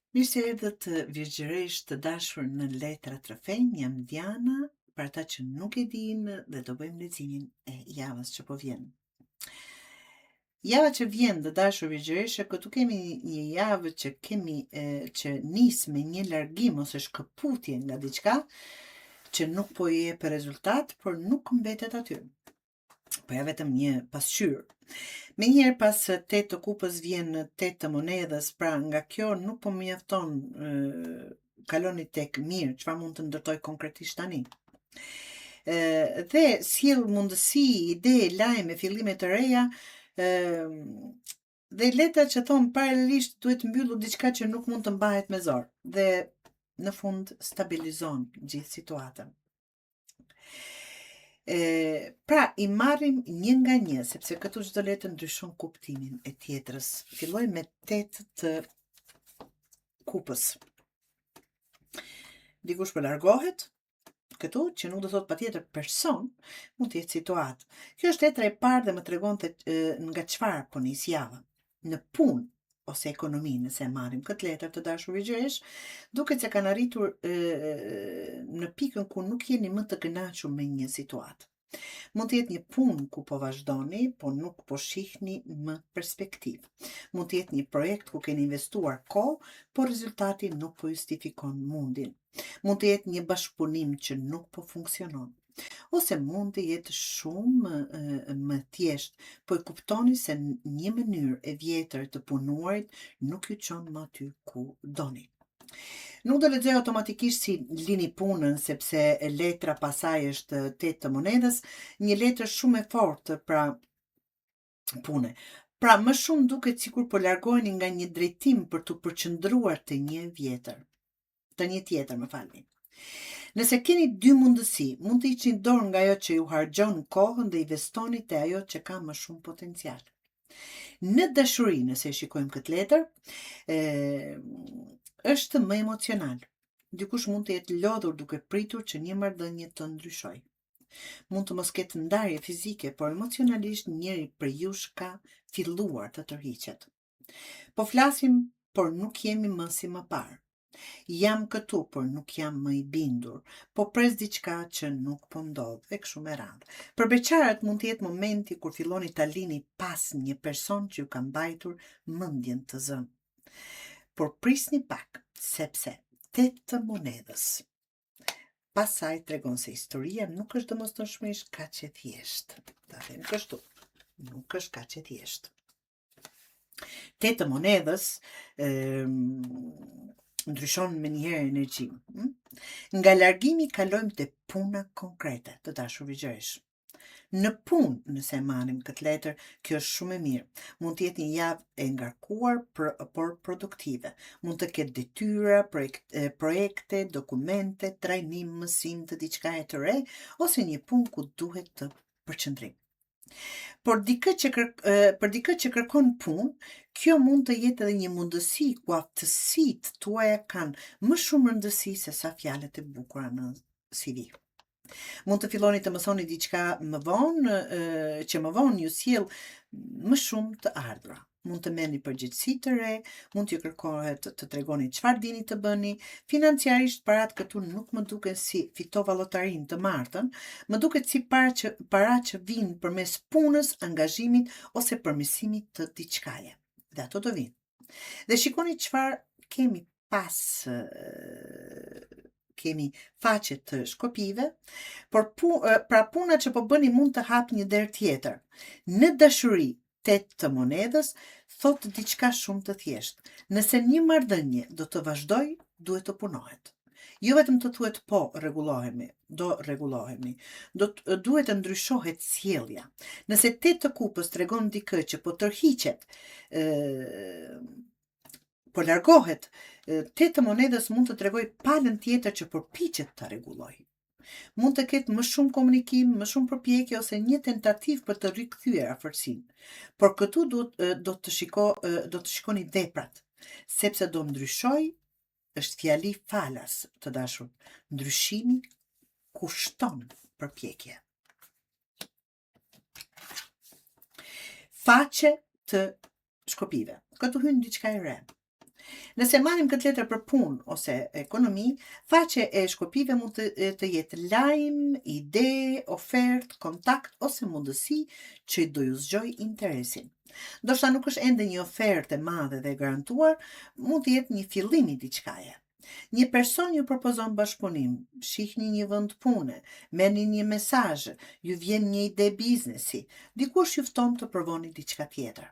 Mirë se erdhët virgjëresht të dashur në Letra Trofejnë, jam Diana, për ata që nuk e dinë dhe do bëjmë leximin e javës që po vjen. Java që vjen të dashur virgjëreshe, këtu kemi një javë që që nis me një largim ose shkëputje nga diçka që nuk po i jep rezultat, por nuk mbetet aty. Po ja vetëm një pasqyrë. Menjëherë pas 8 të kupës vjen 8 të monedhës, pra nga kjo nuk po mjafton kaloni tek mirë, çfarë mund të ndërtoj konkretisht tani. Dhe sjell mundësi, ide, lajme, fillime të reja, dhe letra që thon paralelisht duhet mbyllur diçka që nuk mund të mbahet me zor dhe në fund stabilizon gjithë situatën. Pra, i marrim një nga një, sepse këtu çdo letër ndryshon kuptimin e tjetrës. Filloj me 8 të kupës. Dikush po largohet, këtu që nuk do thot patjetër person, mund të jetë situatë. Kjo është letra e parë dhe më tregonte nga çfarë po nis java. Në punë ose ekonomi, nëse e marrim këtë letër të dashur virgjëresh, duket se kanë arritur në pikën ku nuk jeni më të kënaqur me një situatë. Mund të jetë një punë ku po vazhdoni, po nuk po shihni më perspektivë. Mund të jetë një projekt ku keni investuar kohë, por rezultati nuk po justifikon mundin. Mund të jetë një bashkëpunim që nuk po funksionon. Ose mund të jetë shumë më thjesht, po e kuptoni se një mënyrë e vjetër të punuarit nuk ju çon më aty ku doni. Nuk do lexoj automatikisht si lini punën, sepse letra pasaj është 8 të monedhës, një letër shumë e fortë pra pune. Pra më shumë duket sikur po largoheni nga një drejtim për të përqendruar te një tjetër, më falni. Nëse keni dy mundësi, mund të hiqni dorë nga ajo që ju harxhon kohën dhe investoni te ajo që ka më shumë potencial. Në dashuri, nëse shikojmë këtë letër, është më emocional. Dikush mund të jetë lodhur duke pritur që një marrëdhënie të ndryshojë. Mund të mos ketë ndarje fizike, por emocionalisht njëri prej jush ka filluar të tërhiqet. Po flasim, por nuk jemi më si më parë. Jam këtu, por nuk jam më i bindur, po pres diçka që nuk po ndodh, e kështu me radhë. Për beqarat mund të jetë momenti kur filloni ta lini pas një person që ju ka mbajtur mendjen të zënë. Por prisni pak, sepse 8 të monedhës. Pasaj tregon se historia nuk është domosdoshmërisht kaq e thjeshtë. Ta them kështu, nuk është kaq e thjeshtë. 8 të monedhës ndryshon me njëherë energjin. Nga largimi kalojmë te puna konkrete, të dashur virgjëresh. Në punë, nëse marrim këtë letër, kjo është shumë e mirë. Mund të jetë një javë e ngarkuar, por produktive. Mund të ketë detyra, projekte, dokumente, trajnim, mësim të diçka e të re, ose një punë ku duhet të përqendrim. Por për dikë që kërkon punë, kjo mund të jetë edhe një mundësi ku aftësitë tuaja kanë më shumë rëndësi se sa fjalët e bukura në CV. Mund të filloni të mësoni diçka më vonë, që më vonë ju sjell më shumë të ardhura. Mund të merrni përgjegjësi të re, mund t'ju kërkohet të tregoni çfarë dini të bëni. Financiarisht parat këtu nuk më duken si fitova llotarinë të martën, më duket si para që vinë përmes punës, angazhimit ose përmirësimit të diçkaje. Dhe ato do vinë. Dhe shikoni çfarë kemi pas kemi faqe të shkopive, por pra puna që po bëni mund të hap një derë tjetër. Në dashuri, 8 të monedhës thot diçka shumë të thjeshtë. Nëse një marrëdhënie do të vazhdoj, duhet të punohet. Jo vetëm të thuhet po, rregullohemi, duhet të ndryshohet sjellja. Nëse 8 të kupës tregon dikë që po tërhiqet, po largohet, 8 të monedhës mund të tregoj palën tjetër që përpiqet ta rregullojë. Mund të ketë më shumë komunikim, më shumë përpjekje ose një tentativë për të rikthyer afërsinë. Por këtu do të shikoni veprat, sepse do ndryshoj, është fjali falas, të dashur. Ndryshimi kushton përpjekje. Faqe të shkopive. Këtu hyn diçka e re. Nëse marrim këtë letër për punë ose ekonomi, faqe e shkopive mund të jetë lajm, ide, ofertë, kontakt ose mundësi që do ju zgjoj interesin. Ndoshta nuk është ende një ofertë e madhe dhe e garantuar, mund të jetë një fillim i diçkaje. Një person ju propozon bashkëpunim, shihni një vend pune, merrni një mesazh, ju vjen një ide biznesi, dikush ju fton të provoni diçka tjetër.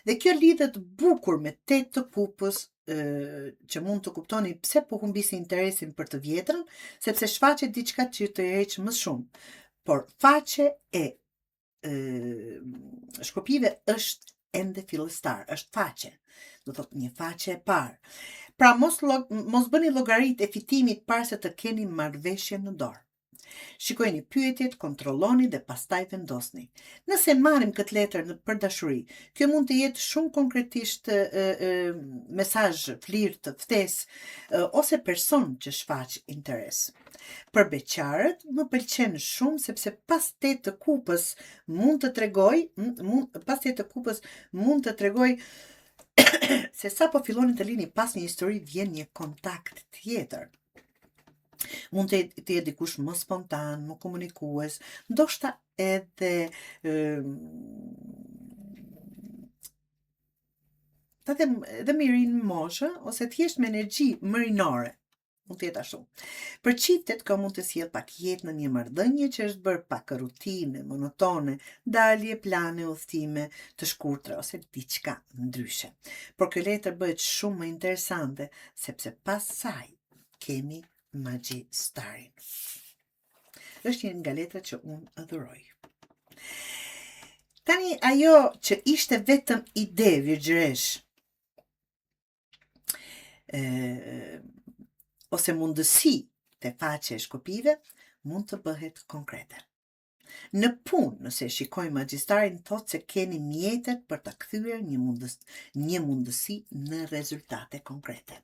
Dhe kjo lidhet bukur me 8 të kupës, që mund të kuptoni pse po humbisi interesin për të vjetrën, sepse shfaqet diçka që të heq më shumë. Por faqe e shkopive është ende fillestar, është faqe. Do thotë një faqe e parë. Pra mos bëni llogaritë e fitimit para se të keni marrëveshje në dorë. Shikojeni pyetjet, kontrolloni dhe pastaj vendosni. Nëse marrim këtë letër për dashuri, kjo mund të jetë shumë konkretisht mesazh, flirt, ftesë ose person që shfaq interes. Për beqarët më pëlqen shumë sepse pas 8 të kupës mund të tregoj se sa po filloni të lini pas një histori vjen një kontakt tjetër. Mund të jetë dikush më spontan, më komunikues, ndoshta edhe edhe mirin moshë ose thjesht me energji më rinore. Mund të jetë ashtu. Për çiftet ka mund të sjell pak jetë në një marrëdhënie që është bërë pak rutine, monotone, dalje, plane, udhëtime të shkurtra ose diçka ndryshe. Por kjo letër bëhet shumë më interesante sepse pas saj kemi magjistarin. Është një nga letrat që unë adhuroj. Tani ajo që ishte vetëm ide virgjëresh ose mundësi të faqe e shkopive mund të bëhet konkrete. Në punë, nëse shikojmë magjistarin, thotë se keni mjetet për ta kthyer një mundësi në rezultate konkrete.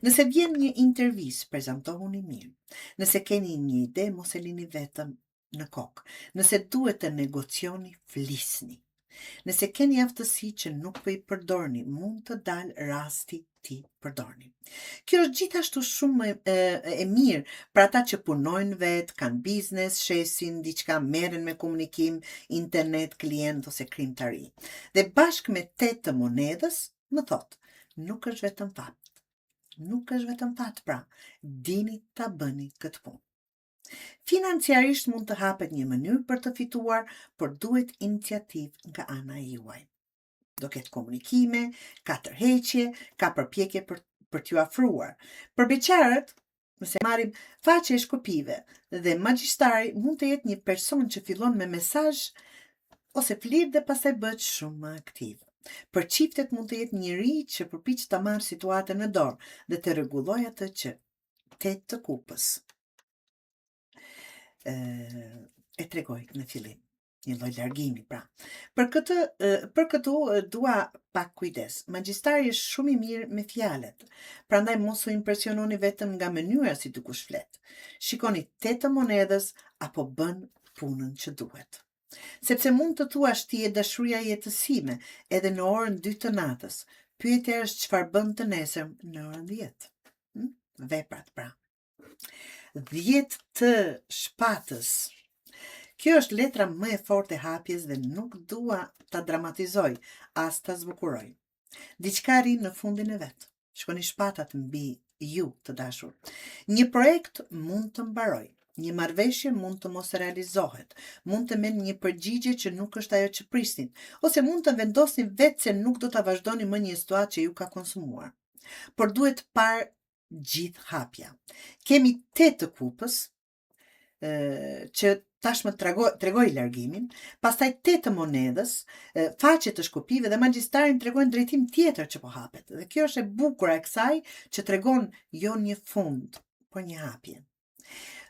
Nëse vjen një intervistë, prezantohuni mirë. Nëse keni një ide, mos e lini vetëm në kokë. Nëse duhet të negocioni, flisni. Nëse keni aftësi që nuk po i përdorni, mund të dalë rasti ti përdorni. Kjo është gjithashtu shumë e mirë për ata që punojnë vetë, kanë biznes, shesin, diçka, merren me komunikim, internet, klient ose krimtari. Dhe bashkë me 8 të monedhës, më thotë, nuk është vetëm fat. Nuk është vetëm fat, pra, dini ta bëni këtë punë. Financiarisht mund të hapet një mënyrë për të fituar, por duhet iniciativë nga ana juaj. Do ketë komunikime, ka tërheqje, ka përpjekje për t'ju afruar. Për beqarët, nëse marrim faqe e shkopive dhe magjistari mund të jetë një person që fillon me mesazh ose flirt dhe pastaj bëhet shumë më aktiv. Për çiftet mund të jetë njëri që përpiqet ta marrë situatën në dorë dhe të rregullojë atë që 8 të kupës e tregoj në fillim, një lloj largimi pra. Për këtu dua pak kujdes. Magjistari është shumë i mirë me fjalët. Prandaj mos u impresiononi vetëm nga mënyra si dikush flet. Shikoni 8 të monedhës apo bën punën që duhet. Sepse mund të thuash ti e dashuria jetësime edhe në orën 2 të natës. Pyetja është çfarë bën të nesër në orën 10. Veprat pra. 10 të shpatës. Kjo është letra më e fortë e hapjes dhe nuk dua ta dramatizoj, as ta zbukuroj. Diçka rrin në fundin e vet. Shkoni shpatat mbi ju të dashur. Një projekt mund të mbaroj. Një marrëveshje mund të mos realizohet. Mund të merrni një përgjigje që nuk është ajo që prisnin, ose mund të vendosni vetë se nuk do ta vazhdoni më një situatë që ju ka konsumuar. Por duhet parë gjithë hapja. Kemi 8 të kupës, që tashmë tregoj largimin, pastaj 8 të monedhës, faqe të shkopive dhe magjistarin tregojnë drejtim tjetër që po hapet. Dhe kjo është e bukur e kësaj që tregon jo një fund, por një hapje.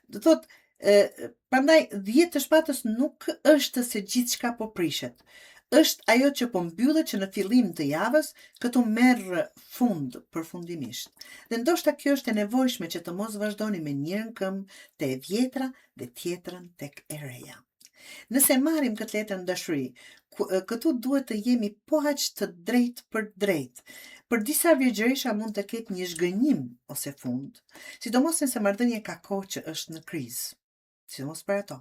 Do thotë, prandaj 10 të shpatës nuk është se gjithçka po prishet. Është ajo që po mbyllet që në fillim të javës këtu merr fund përfundimisht. Dhe ndoshta kjo është e nevojshme që të mos vazhdoni me njërin këmbë te e vjetra dhe tjetrën tek e reja. Nëse marrim këtë letër në dashuri, këtu duhet të jemi po aq të drejtë për drejtë. Për disa virgjëresha mund të ketë një zhgënjim ose fund, sidomos nëse marrëdhënia ka kohë që është në krizë. Sidomos për ato.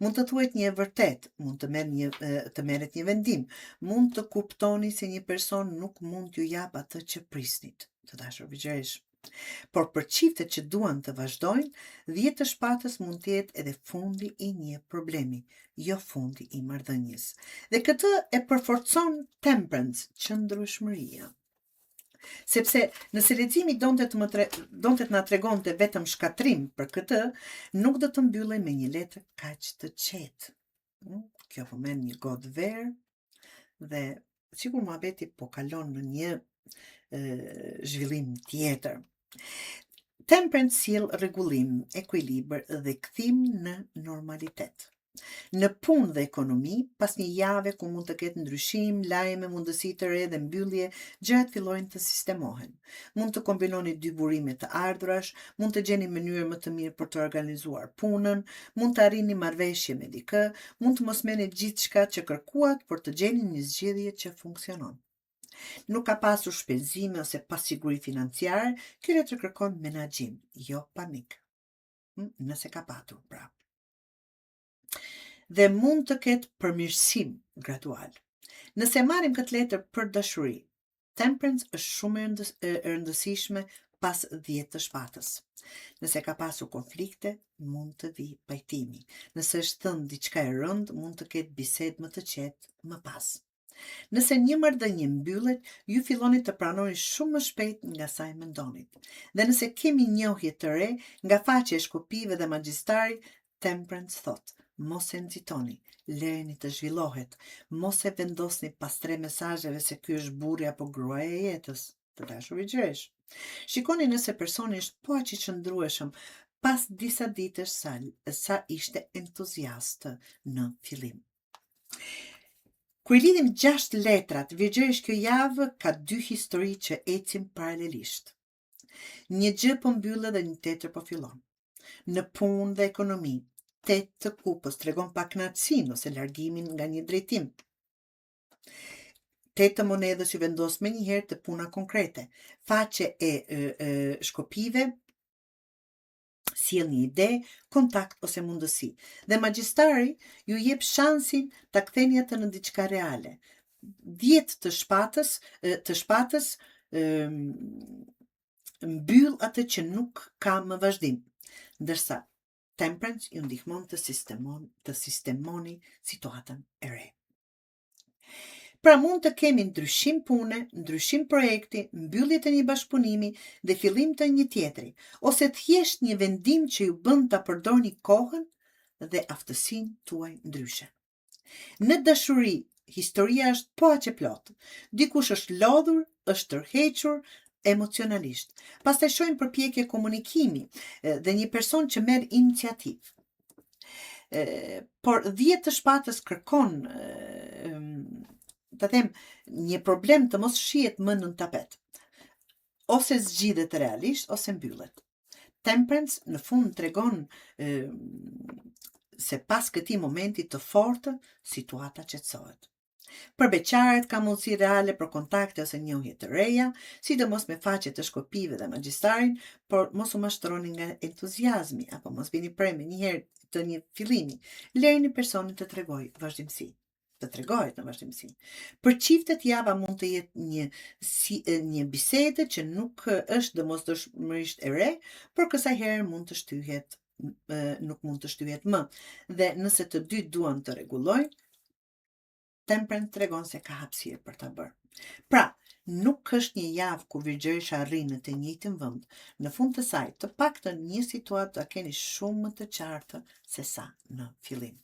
Mund të thuhet një e vërtet, mund të merret një vendim, mund të kuptoni se një person nuk mund t'ju jap atë që prisnit, të dashur virgjëresh. Por për çiftet që duan të vazhdojnë, 10 të shpatës mund të jetë edhe fundi i një problemi, jo fundi i marrëdhënies. Dhe këtë e përforcon temperance, qëndrueshmëria. Sepse nëse leximi donte të na tregonte vetëm shkatrim për këtë, nuk do të mbyllej me një letër kaq të qetë. Kjo përmend një godë verë dhe sikur muhabeti po kalon në një zhvillim tjetër. Temperance sjell rregullim, ekuilibër dhe kthim në normalitet. Në punë dhe ekonomi, pas një jave ku mund të ketë ndryshim, lajme, mundësi të re dhe mbyllje, gjërat fillojnë të sistemohen. Mund të kombinoni dy burime të ardhurash, mund të gjeni mënyrë më të mirë për të organizuar punën, mund të arrini marrëveshje me dikë, mund të mos merrni gjithçka që kërkuat, por të gjeni një zgjedhje që funksionon. Nuk ka pasur shpenzime ose pasiguri financiare, kjo letër kërkon menaxhim, jo panik. Nëse ka patur, pra. Dhe mund të ketë përmirësim gradual. Nëse marrim këtë letër për dashuri, temperance është shumë e rëndësishme pas 10 të shpatës. Nëse ka pasur konflikte, mund të vi pajtimi. Nëse është thënë diçka e rëndë, mund të ketë bisedë më të qetë më pas. Nëse një marrëdhënie mbyllet, ju filloni të pranoni shumë më shpejt nga sa e mendonit. Dhe nëse kemi njohje të re nga faqja e shkopive dhe magjistari, temperance thotë: mos e nxitoni, lejeni të zhvillohet, mos e vendosni pas 3 mesazheve se ky është burri apo gruaja e jetës, të dashur virgjëresh. Shikoni nëse personi është po aq i qëndrueshëm pas disa ditësh sa ishte entuziast në fillim. Kur I lidhim 6 letrat, virgjëresh, kjo javë ka 2 histori që ecin paralelisht. Një gjë po mbyllet dhe një tjetër po fillon. Në punë dhe ekonomi, 8 të kupës tregon pakënaqësinë ose largimin nga një drejtim. 8 të monedhës ju vendos me njëherë të puna konkrete. Faqe e shkopive sjell një ide, kontakt ose mundësi. Dhe magjistari ju jep shansin ta ktheni atë në diçka reale. 10 të shpatës mbyll atë që nuk ka më vazhdim, ndërsa temperance ju ndihmon të sistemoni situatën e re. Pra mund të kemi ndryshim pune, ndryshim projekti, mbyllje të një bashkëpunimi dhe fillim të një tjetri, ose thjesht një vendim që ju bën ta përdorni kohën dhe aftësinë tuaj ndryshe. Në dashuri, historia është po aq e plotë. Dikush është lodhur, është tërhequr emocionalisht. Pastaj shohim përpjekje komunikimi dhe një person që merr iniciativë. Por 10 të shpatës kërkon të them një problem të mos shihet më në tapet. Ose zgjidhet realisht ose mbyllet. Temperance në fund tregon se pas këtij momenti të fortë, situata qetësohet. Për beqaret ka mundësi reale për kontakte ose njohje të reja, sidomos me faqe të shkopive dhe magjistarin, por mos u mashtroni nga entuziazmi apo mos vini prej me njëherë të një fillimi. Lejeni personin të tregojë vazhdimsi. Të tregohet në vazhdimsi. Për çiftet java mund të jetë një bisedë që nuk është domosdoshmërisht e re, por kësaj herë nuk mund të shtyhet më. Dhe nëse të dy duan të rregullojnë, temperance tregon se ka hapësirë për ta bërë. Pra, nuk është një javë ku virgjëresha arrin në të njëjtin vend. Në fund të saj, të paktën një situatë ta keni shumë më të qartë se sa në fillim.